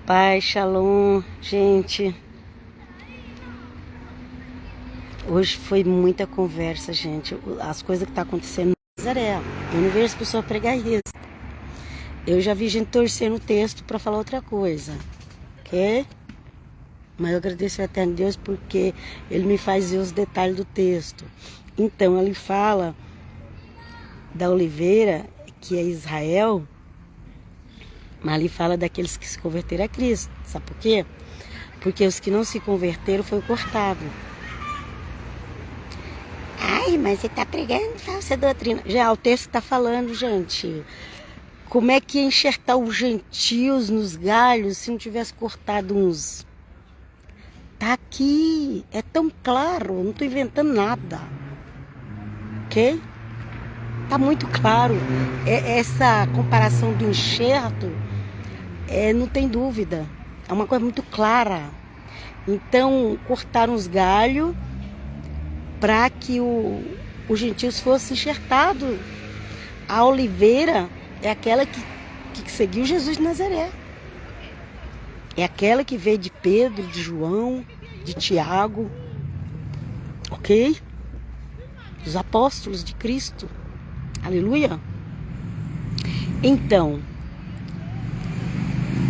Paz, shalom, gente. Hoje foi muita conversa, gente. As coisas que tá acontecendo em Nazaré. Eu não vejo as pessoas pregar isso. Eu já vi gente torcendo o texto para falar outra coisa, ok? Mas eu agradeço ao Eterno Deus porque Ele me faz ver os detalhes do texto. Então, ele fala da oliveira, que é Israel, mas ali fala daqueles que se converteram a Cristo. Sabe por quê? Porque os que não se converteram foi cortado. Ai, mas você está pregando falsa doutrina. Já, o texto está falando, gente. Como é que ia enxertar os gentios nos galhos se não tivesse cortado uns? Tá aqui. É tão claro. Não estou inventando nada. Ok? Tá muito claro. Essa comparação do enxerto, não tem dúvida. É uma coisa muito clara. Então, cortaram os galhos para que os gentios fossem enxertados. A oliveira é aquela que seguiu Jesus de Nazaré. É aquela que veio de Pedro, de João, de Tiago, ok? Os apóstolos de Cristo. Aleluia. Então,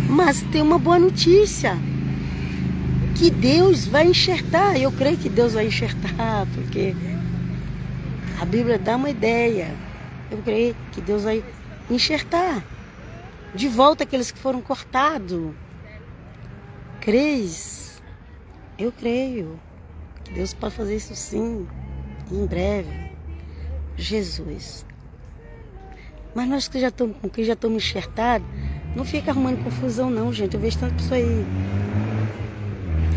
mas tem uma boa notícia. Que Deus vai enxertar. Eu creio que Deus vai enxertar, porque a Bíblia dá uma ideia. Eu creio que Deus vai enxertar de volta aqueles que foram cortados. Creis? Eu creio que Deus pode fazer isso sim, em breve. Jesus. Mas nós que já estamos enxertados, não fica arrumando confusão não, gente. Eu vejo tanta pessoa aí,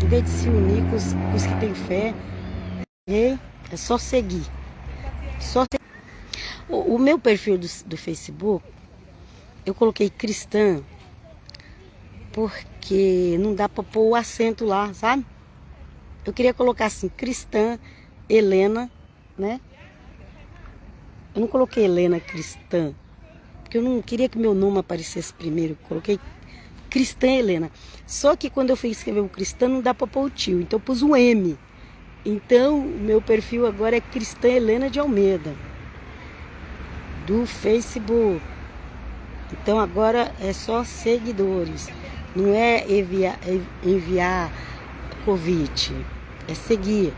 em vez de se unir com os que têm fé, é só seguir. O meu perfil do Facebook, eu coloquei cristã, porque não dá para pôr o acento lá, sabe? Eu queria colocar assim, cristã Helena, né? Eu não coloquei Helena cristã, porque eu não queria que meu nome aparecesse primeiro. Eu coloquei cristã Helena. Só que quando eu fui escrever o cristã, não dá para pôr o tio, então eu pus um M. Então, o meu perfil agora é cristã Helena de Almeida, do Facebook. Então agora é só seguidores. Não é enviar convite, é seguir.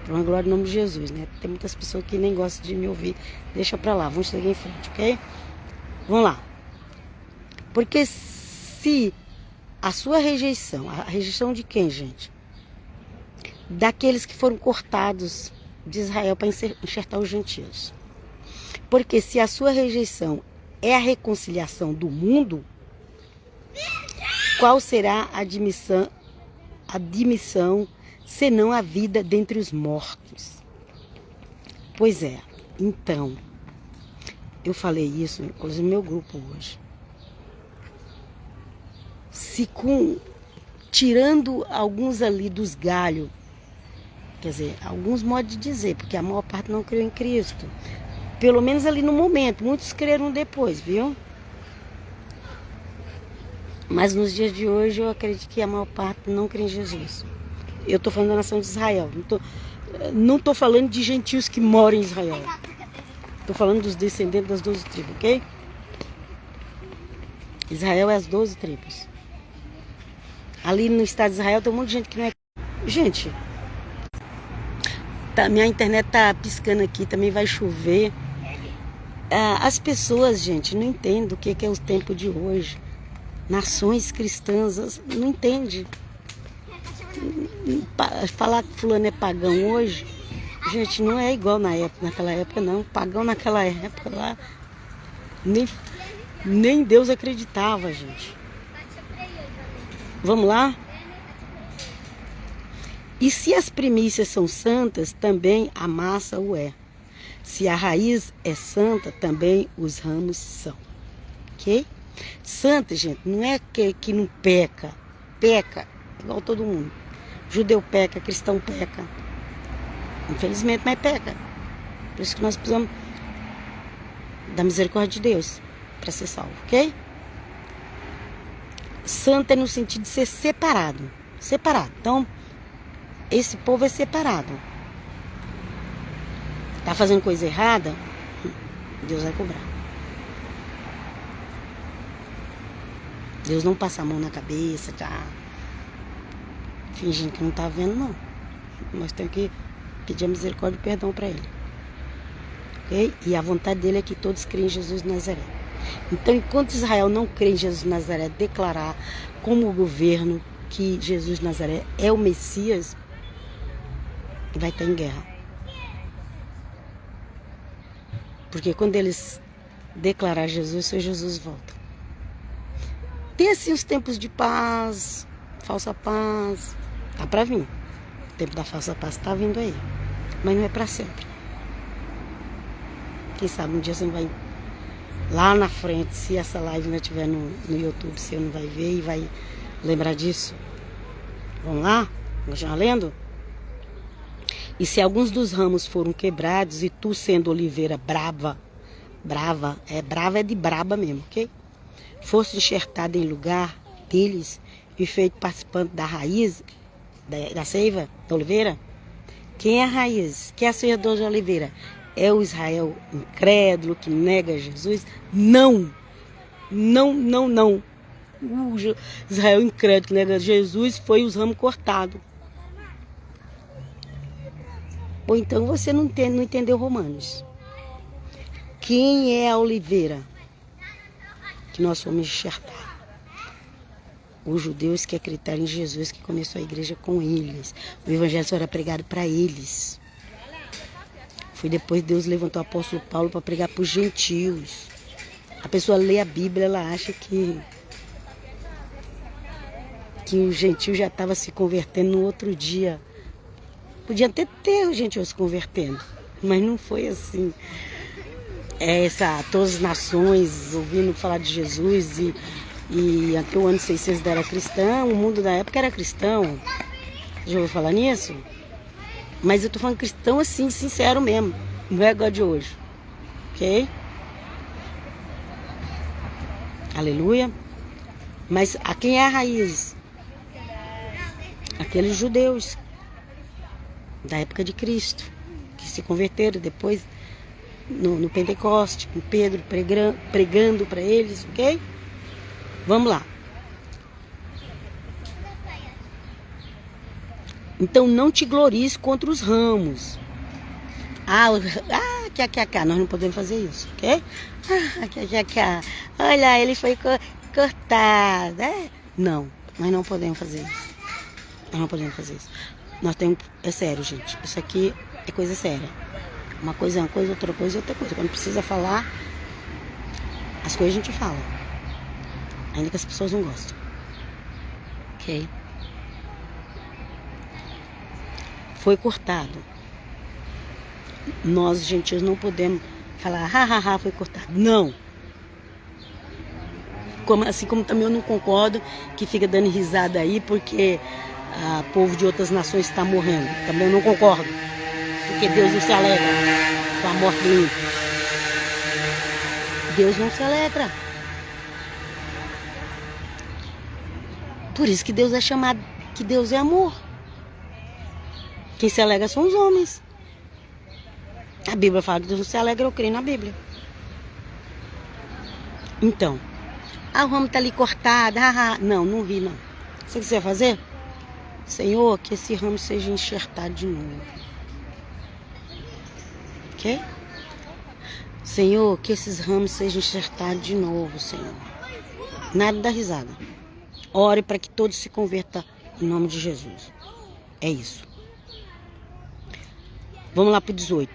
Para a glória do nome de Jesus, né? Tem muitas pessoas que nem gostam de me ouvir. Deixa para lá, vamos seguir em frente, ok? Vamos lá. Porque se a sua rejeição, a rejeição de quem, gente? Daqueles que foram cortados de Israel para enxertar os gentios. Porque se a sua rejeição é a reconciliação do mundo, qual será a admissão senão a vida dentre os mortos? Pois é, então, eu falei isso, inclusive no meu grupo hoje. Se tirando alguns ali dos galhos, quer dizer, alguns modos de dizer, porque a maior parte não creu em Cristo. Pelo menos ali no momento, muitos creram depois, viu? Mas nos dias de hoje eu acredito que a maior parte não crê em Jesus. Eu estou falando da nação de Israel. Não estou falando de gentios que moram em Israel. Estou falando dos descendentes das 12 tribos, ok? Israel é as 12 tribos. Ali no estado de Israel tem um monte de gente que não é... Gente, minha internet tá piscando aqui, também vai chover. As pessoas, gente, não entendem o que é o tempo de hoje. Nações cristãs não entendem. Falar que fulano é pagão hoje, gente, não é igual naquela época não. Pagão naquela época lá, nem Deus acreditava, gente. Vamos lá? E se as primícias são santas, também a massa o é. Se a raiz é santa, também os ramos são. Ok? Santa, gente, não é que não peca. Peca, igual todo mundo. Judeu peca, cristão peca. Infelizmente, mas peca. Por isso que nós precisamos da misericórdia de Deus para ser salvo, ok? Santo é no sentido de ser separado. Separado. Então, esse povo é separado. Tá fazendo coisa errada, Deus vai cobrar. Deus não passa a mão na cabeça, tá? Fingindo que não tá vendo, não. Nós temos que pedir a misericórdia e perdão para ele. Ok? E a vontade dele é que todos creem em Jesus de Nazaré. Então, enquanto Israel não crê em Jesus de Nazaré, declarar como governo que Jesus de Nazaré é o Messias, vai estar em guerra. Porque quando eles declarar Jesus, seu Jesus volta. Tem assim os tempos de paz, falsa paz, tá para vir. O tempo da falsa paz tá vindo aí, mas não é para sempre. Quem sabe um dia você não vai lá na frente, se essa live não estiver no YouTube, você não vai ver e vai lembrar disso. Vamos lá? Vamos continuar lendo? E se alguns dos ramos foram quebrados, e tu sendo oliveira brava é de braba mesmo, ok? Fosse enxertada em lugar deles e feito participante da raiz, da seiva, da oliveira. Quem é a raiz? Quem é a semeadora da oliveira? É o Israel incrédulo que nega Jesus? Não! Não, não, não. O Israel incrédulo que nega Jesus foi os ramos cortados. Ou então você não entendeu Romanos. Quem é a oliveira que nós fomos enxertar? Os judeus que acreditaram em Jesus, que começou a igreja com eles. O evangelho só era pregado para eles. Foi depois que Deus levantou o apóstolo Paulo para pregar para os gentios. A pessoa lê a Bíblia, ela acha que o gentio já estava se convertendo no outro dia. Podia até ter o gentio se convertendo, mas não foi assim. Todas as nações ouvindo falar de Jesus e até o ano 600 era cristão, o mundo da época era cristão. Já ouviu falar nisso? Mas eu tô falando cristão assim, sincero mesmo, não é igual de hoje, ok? Aleluia. Mas a quem é a raiz? Aqueles judeus da época de Cristo, que se converteram depois no Pentecoste, com Pedro pregando para eles, ok? Vamos lá. Então não te glories contra os ramos. Nós não podemos fazer isso, ok? Olha, ele foi cortado. Não, nós não podemos fazer isso. Nós não podemos fazer isso. Nós temos, é sério, gente. Isso aqui é coisa séria. Uma coisa é uma coisa, outra coisa é outra coisa. Quando precisa falar, as coisas a gente fala. Ainda que as pessoas não gostam. Ok? Foi cortado. Nós, gentios, não podemos falar, foi cortado. Não. Assim como também eu não concordo que fica dando risada aí porque o povo de outras nações está morrendo. Também eu não concordo. Porque Deus não se alegra com a morte do ímpio. Deus não se alegra. Por isso que Deus é chamado, que Deus é amor. Quem se alegra são os homens. A Bíblia fala que Deus não se alegra, eu creio na Bíblia. Então, o ramo está ali cortado, não ri não. Sabe o que você vai fazer? Senhor, que esse ramo seja enxertado de novo. Ok? Senhor, que esses ramos sejam enxertados de novo, Senhor. Nada da risada. Ore para que todos se convertam em nome de Jesus. É isso. Vamos lá para o 18.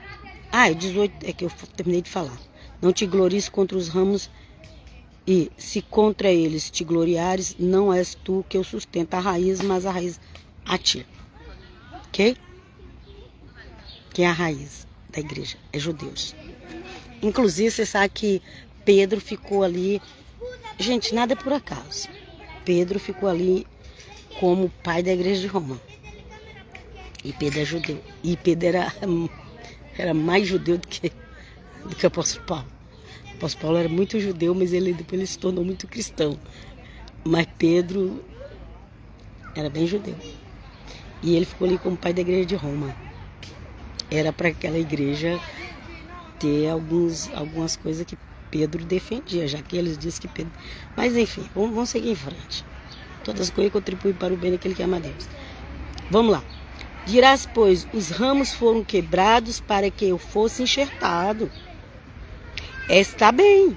O 18 é que eu terminei de falar. Não te glories contra os ramos, e se contra eles te gloriares, não és tu que eu sustento a raiz, mas a raiz a ti. Ok? Quem é a raiz da igreja? É judeus. Inclusive, você sabe que Pedro ficou ali. Gente, nada é por acaso. Pedro ficou ali como pai da igreja de Roma. E Pedro é judeu. E Pedro era mais judeu do que o apóstolo Paulo. O apóstolo Paulo era muito judeu, mas depois ele se tornou muito cristão. Mas Pedro era bem judeu. E ele ficou ali como pai da igreja de Roma. Era para aquela igreja ter algumas coisas que Pedro defendia, já que eles dizem que Pedro... Mas enfim, vamos seguir em frente. Todas as coisas contribuem para o bem daquele que ama a Deus. Vamos lá. Dirás, pois, os ramos foram quebrados para que eu fosse enxertado. Está bem,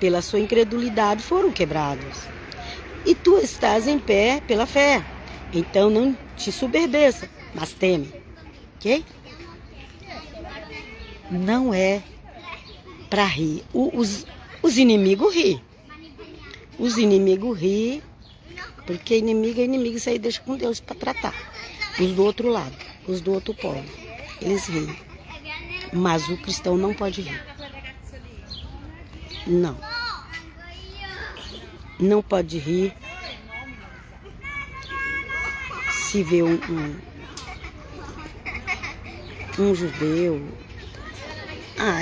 pela sua incredulidade foram quebrados. E tu estás em pé pela fé. Então não te soberbeça, mas teme. Ok? Não é para rir. Os inimigos riem. Os inimigos riem, porque inimigo é inimigo, isso aí deixa com Deus para tratar. Os do outro lado, os do outro povo, eles riem. Mas o cristão não pode rir. Não. Não pode rir se vê um judeu.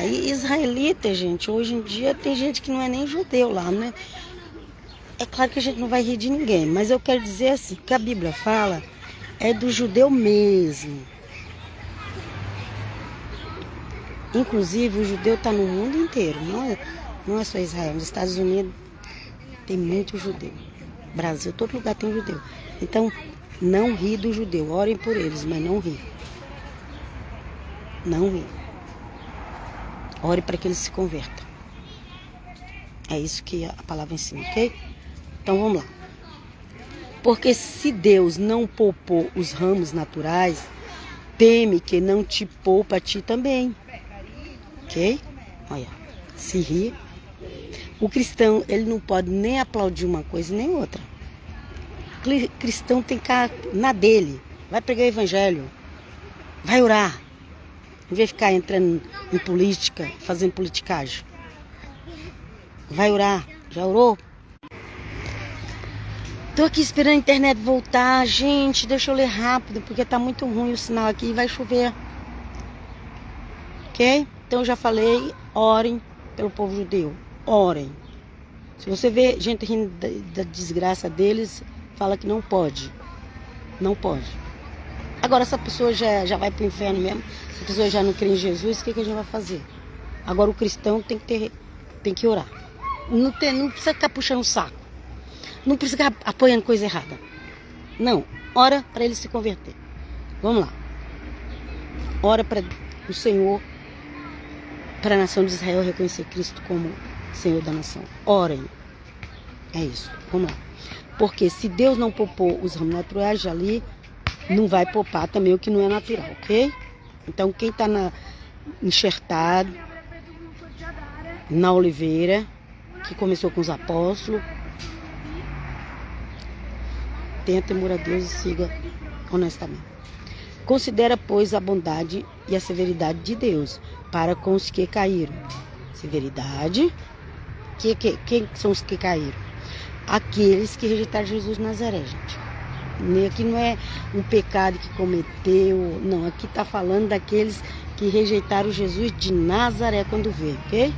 E israelita, gente, hoje em dia tem gente que não é nem judeu lá, né? É claro que a gente não vai rir de ninguém, mas eu quero dizer assim, que a Bíblia fala é do judeu mesmo. Inclusive, o judeu está no mundo inteiro, não é só Israel. Nos Estados Unidos tem muito judeu. Brasil, todo lugar tem judeu. Então, não ri do judeu. Orem por eles, mas não ri. Não ri. Ore para que eles se convertam. É isso que a palavra ensina, ok? Então, vamos lá. Porque se Deus não poupou os ramos naturais, teme que não te poupa a ti também. Ok? Olha, se rir. O cristão, ele não pode nem aplaudir uma coisa nem outra. O cristão tem que ficar na dele. Vai pregar o evangelho. Vai orar. Em vez de ficar entrando em política, fazendo politicagem. Vai orar. Já orou? Tô aqui esperando a internet voltar. Gente, deixa eu ler rápido, porque tá muito ruim o sinal aqui e vai chover. Ok? Então, eu já falei, orem pelo povo judeu. Orem. Se você vê gente rindo da desgraça deles, fala que não pode. Não pode. Agora, essa pessoa já vai pro inferno mesmo. Se a pessoa já não crê em Jesus, o que a gente vai fazer? Agora, o cristão tem que orar. Não precisa ficar puxando o saco. Não precisa ficar apoiando coisa errada. Não. Ora para ele se converter. Vamos lá. Ora para o Senhor, para a nação de Israel reconhecer Cristo como Senhor da nação. Orem. É isso. Vamos lá. Porque se Deus não poupou os ramos naturais ali, não vai poupar também o que não é natural, ok? Então, quem está enxertado na oliveira, que começou com os apóstolos, tenha temor a Deus e siga honestamente. Considera, pois, a bondade e a severidade de Deus para com os que caíram. Severidade. Quem são os que caíram? Aqueles que rejeitaram Jesus de Nazaré, gente. Aqui não é um pecado que cometeu, não. Aqui está falando daqueles que rejeitaram Jesus de Nazaré quando veio, ok?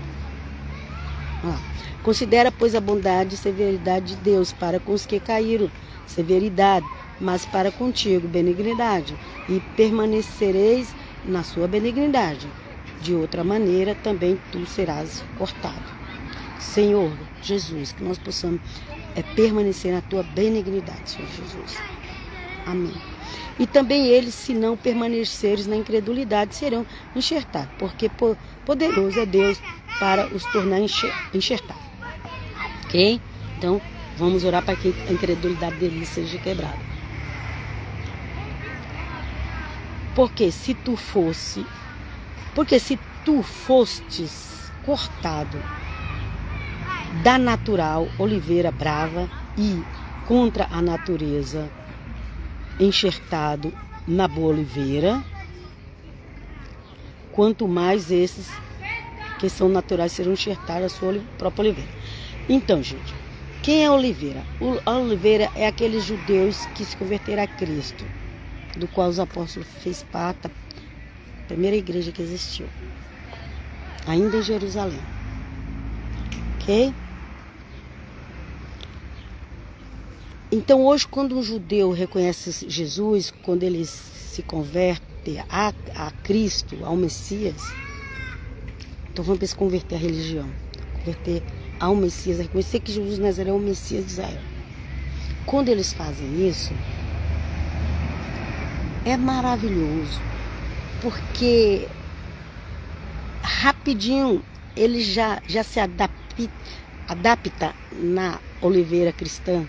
Considera, pois, a bondade e severidade de Deus para com os que caíram. Severidade, mas para contigo benignidade, e permanecereis na sua benignidade. De outra maneira, também tu serás cortado. Senhor Jesus, que nós possamos permanecer na tua benignidade, Senhor Jesus. Amém. E também eles, se não permaneceres na incredulidade, serão enxertados, porque poderoso é Deus para os tornar enxertados. Ok? Então, vamos orar para que a incredulidade deles seja quebrada. Porque se tu fostes cortado da natural oliveira brava e contra a natureza enxertado na boa oliveira, quanto mais esses que são naturais serão enxertados na sua própria oliveira. Então, gente, quem é a oliveira? A oliveira é aqueles judeus que se converteram a Cristo, do qual os apóstolos fez parte da primeira igreja que existiu, ainda em Jerusalém. Ok? Então hoje, quando um judeu reconhece Jesus, quando ele se converte a Cristo, ao Messias, então vamos se converter à religião, converter ao Messias, a reconhecer que Jesus de Nazaré é o Messias de Israel. Quando eles fazem isso, é maravilhoso, porque rapidinho ele já se adapta na oliveira cristã.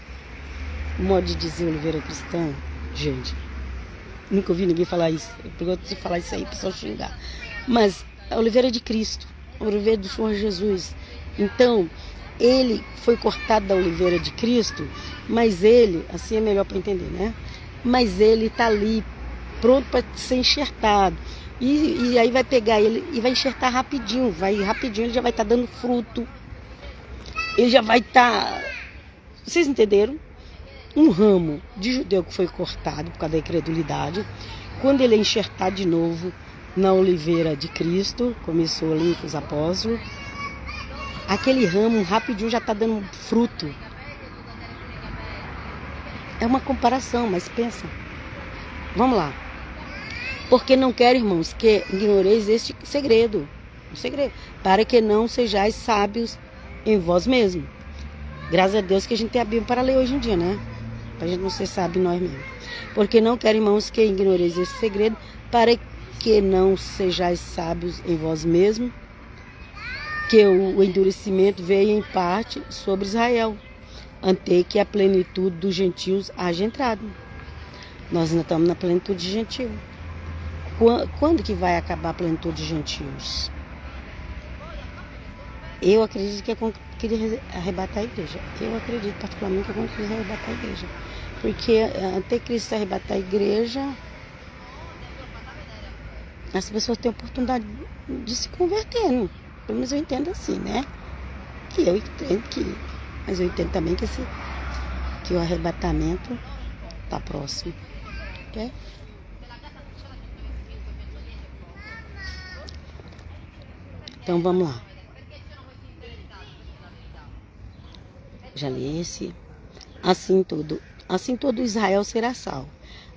O modo de dizer oliveira cristã, gente, nunca ouvi ninguém falar isso. Eu gosto de falar isso aí, o pessoal xingar. Mas a oliveira de Cristo, a oliveira do Senhor Jesus. Então, ele foi cortado da oliveira de Cristo, mas ele, assim é melhor para entender, né? Mas ele está ali, pronto para ser enxertado. E aí vai pegar ele e vai enxertar rapidinho. Rapidinho ele já vai estar dando fruto. Ele já vai estar... Vocês entenderam? Um ramo de judeu que foi cortado por causa da incredulidade, quando ele é enxertado de novo na oliveira de Cristo, começou ali com os apóstolos, aquele ramo rapidinho já está dando fruto. É uma comparação, mas pensa. Vamos lá. Porque não quero, irmãos, que ignoreis este segredo. Um segredo. Para que não sejais sábios em vós mesmos. Graças a Deus que a gente tem a Bíblia para ler hoje em dia, né? Para a gente não ser sábio nós mesmos. Porque não quero, irmãos, que ignoreis este segredo. Para que não sejais sábios em vós mesmos. Que o endurecimento veio em parte sobre Israel. Até que a plenitude dos gentios haja entrado. Nós ainda estamos na plenitude de gentio. Quando que vai acabar a plenitude de gentios? Eu acredito que é quando queria arrebatar a igreja. Eu acredito particularmente que é quando queria arrebatar a igreja. Porque até Cristo arrebatar a igreja, as pessoas têm a oportunidade de se converter. Né? Pelo menos eu entendo assim, né? E eu entendo que... Mas eu entendo também que o arrebatamento está próximo. Ok? Então vamos lá. Já li esse. Assim todo Israel será salvo.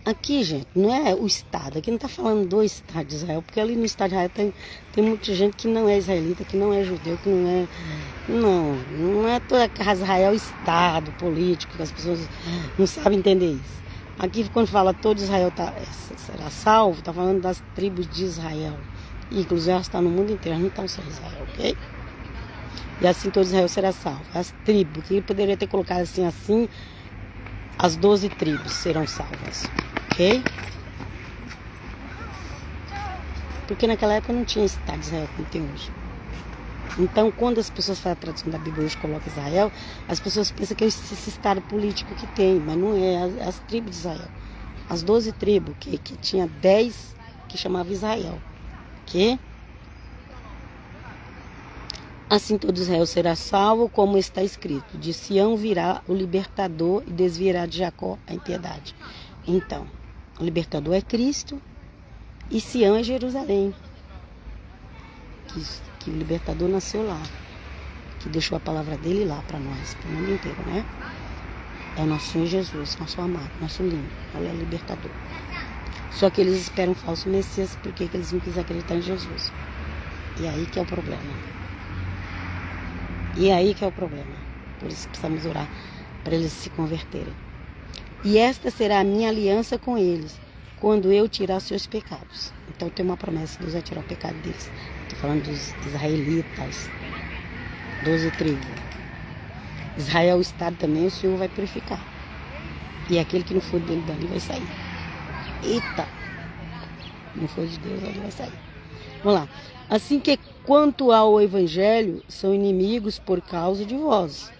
Aqui, gente, não é o Estado. Aqui não está falando do Estado de Israel. Porque ali no Estado de Israel tem muita gente que não é israelita, que não é judeu, que não é... Não é toda casa Israel Estado político, que as pessoas não sabem entender isso. Aqui, quando fala todo Israel será salvo, está falando das tribos de Israel. E, inclusive, elas estão no mundo inteiro, não estão só em Israel, ok? E assim todo Israel será salvo. As tribos, que ele poderia ter colocado assim, as 12 tribos serão salvas, ok? Porque naquela época não tinha Estado de Israel como tem hoje. Então, quando as pessoas fazem a tradução da Bíblia hoje, colocam Israel, as pessoas pensam que é esse Estado político que tem, mas não é. As tribos de Israel. As 12 tribos, que tinha 10 que chamavam Israel. Que assim todo Israel será salvo, como está escrito: de Sião virá o libertador e desviará de Jacó a impiedade. Então, o libertador é Cristo e Sião é Jerusalém. Que o libertador nasceu lá, que deixou a palavra dele lá para nós, para o mundo inteiro, né? É o nosso Senhor Jesus, nosso amado, nosso lindo. Ele é o libertador. Só que eles esperam um falso Messias porque eles não quisem acreditar em Jesus. E aí que é o problema. Por isso precisamos orar para eles se converterem. E esta será a minha aliança com eles, quando eu tirar os seus pecados. Então tem uma promessa: Deus vai tirar o pecado deles. Estou falando dos israelitas, 12 tribos. Israel, o Estado também, o Senhor vai purificar. E aquele que não for dele dali vai sair. Eita! Não for de Deus, ele vai sair. Vamos lá. Assim que quanto ao Evangelho, são inimigos por causa de vós.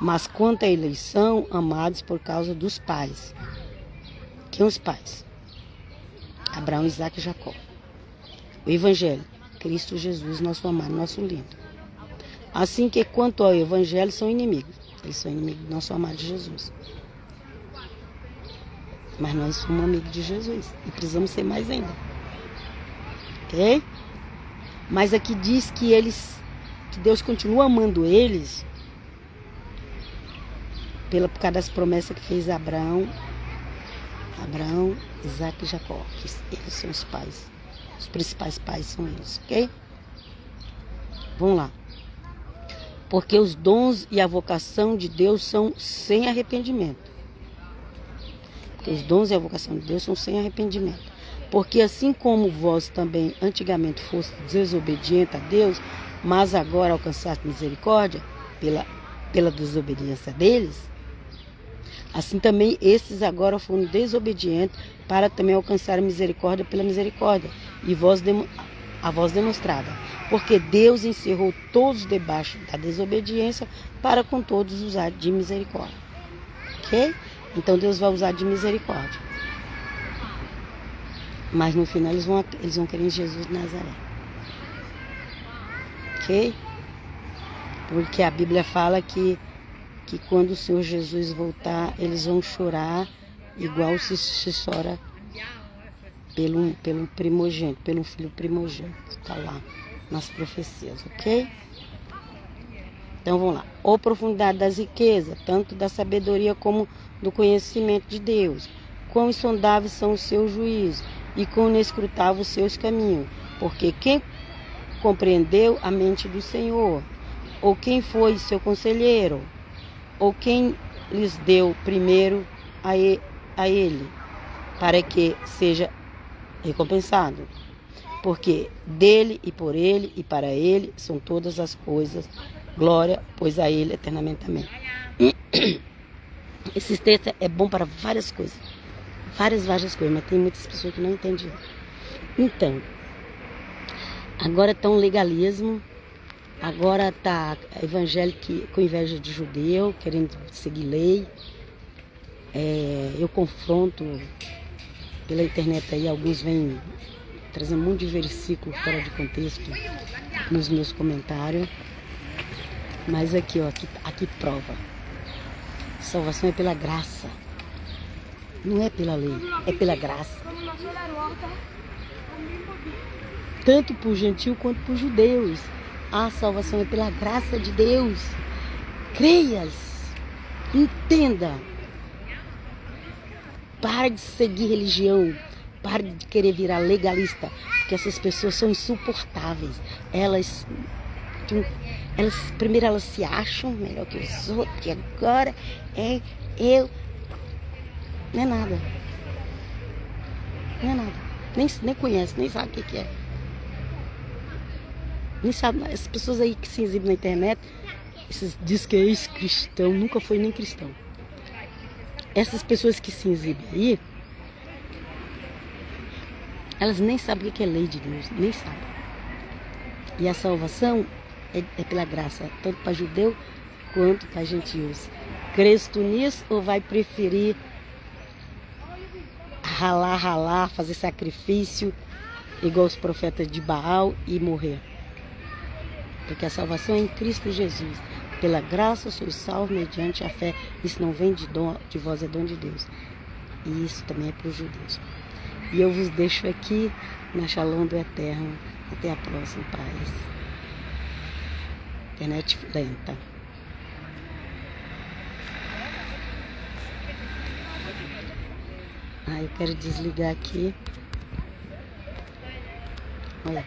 Mas quanto à eleição, amados por causa dos pais. Quem os pais? Abraão, Isaac e Jacó. O Evangelho, Cristo Jesus, nosso amado, nosso lindo. Assim que quanto ao Evangelho, são inimigos. Eles são inimigos do nosso amado Jesus. Mas nós somos amigos de Jesus. E precisamos ser mais ainda. Ok? Mas aqui diz que Deus continua amando eles por causa das promessas que fez Abraão, Isaac e Jacó, que eles são os pais. Os principais pais são eles, ok? Vamos lá. Porque os dons e a vocação de Deus são sem arrependimento. Porque os dons e a vocação de Deus são sem arrependimento. Porque assim como vós também antigamente foste desobediente a Deus, mas agora alcançaste misericórdia pela desobediência deles, assim também estes agora foram desobedientes para também alcançar misericórdia pela misericórdia, a vós demonstrada. Porque Deus encerrou todos debaixo da desobediência para com todos usar de misericórdia. Ok? Então Deus vai usar de misericórdia. Mas no final eles vão querer em Jesus de Nazaré. Ok? Porque a Bíblia fala que quando o Senhor Jesus voltar, eles vão chorar igual se chora pelo primogênito, pelo filho primogênito. Está lá nas profecias, ok? Então vamos lá. Ô profundidade das riquezas, tanto da sabedoria como do conhecimento de Deus. Quão insondáveis são os seus juízos e quão inescrutáveis os seus caminhos. Porque quem compreendeu a mente do Senhor? Ou quem foi seu conselheiro? Ou quem lhes deu primeiro a ele, para que seja recompensado? Porque dele e por ele e para ele são todas as coisas. Glória, pois a ele eternamente amém. Esse texto é bom para várias coisas. Várias coisas, mas tem muitas pessoas que não entendem. Então, agora está um legalismo. Agora está evangélico com inveja de judeu, querendo seguir lei. Eu confronto pela internet aí, alguns vêm trazendo um monte de versículo fora de contexto nos meus comentários. Mas aqui, ó, aqui prova. Salvação é pela graça. Não é pela lei, é pela graça. Tanto por gentil quanto por judeus. A salvação é pela graça de Deus. Creias. Entenda. Para de seguir religião. Para de querer virar legalista. Porque essas pessoas são insuportáveis. Primeiro elas se acham melhor que os outros. Que agora eu. Não é nada. Não é nada. Nem conhece, nem sabe o que é. Nem sabe. Essas pessoas aí que se exibem na internet, diz que é ex-cristão, nunca foi nem cristão. Essas pessoas que se exibem aí, elas nem sabem o que é lei de Deus, nem sabem. E a salvação é pela graça, tanto para judeu quanto para gentios. Crês tu nisso ou vai preferir ralar, fazer sacrifício, igual os profetas de Baal e morrer? Porque a salvação é em Cristo Jesus. Pela graça sois salvos mediante a fé. Isso não vem de vós, é dom de Deus. E isso também é para os judeus. E eu vos deixo aqui na Shalom do Eterno. Até a próxima, paz. Internet lenta. Eu quero desligar aqui. Olha.